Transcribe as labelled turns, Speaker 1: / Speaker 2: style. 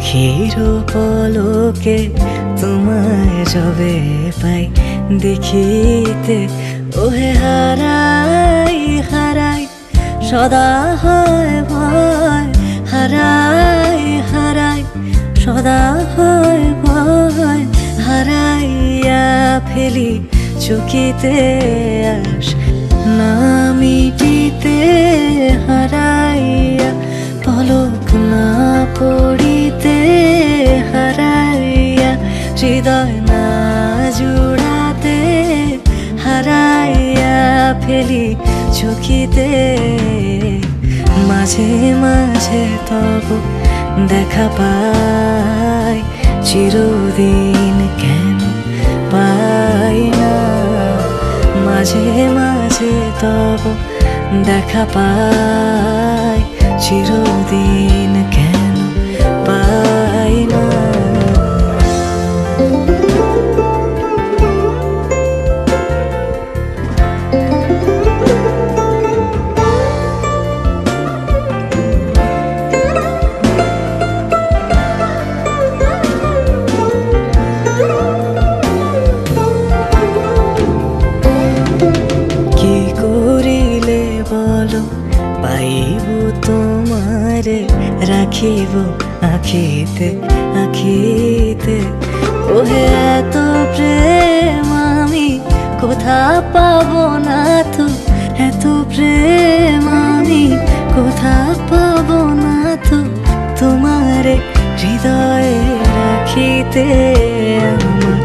Speaker 1: আখির পলকে তোমায় যবে পাই দেখিতে, ওহে হারাই হারাই সদা হয় ভয়, হারাই হারাই সদা হয় ভয়, হারাইয়া ফেলি চকিতে আস না মিটিতে, হারাইয়া পলক না পড়িতে, হারাইয়া হৃদয় না জুড়াতে, হারাইয়া ফেলি চকিতে। মাঝে মাঝে তব দেখা পাই, চিরদিন কেন পাই না। মাঝে মাঝে তব দেখা পাই, চিরদিন কেন পাই না। কি করিলে বলো পাইব তোমারে, রাখিব আখিতে আখিতে, ওহে এত প্রেম আমি কোথা পাবো না তো, এত প্রেম আমি কোথা পাবো না তো, তোমারে হৃদয়ে রাখিতে আমার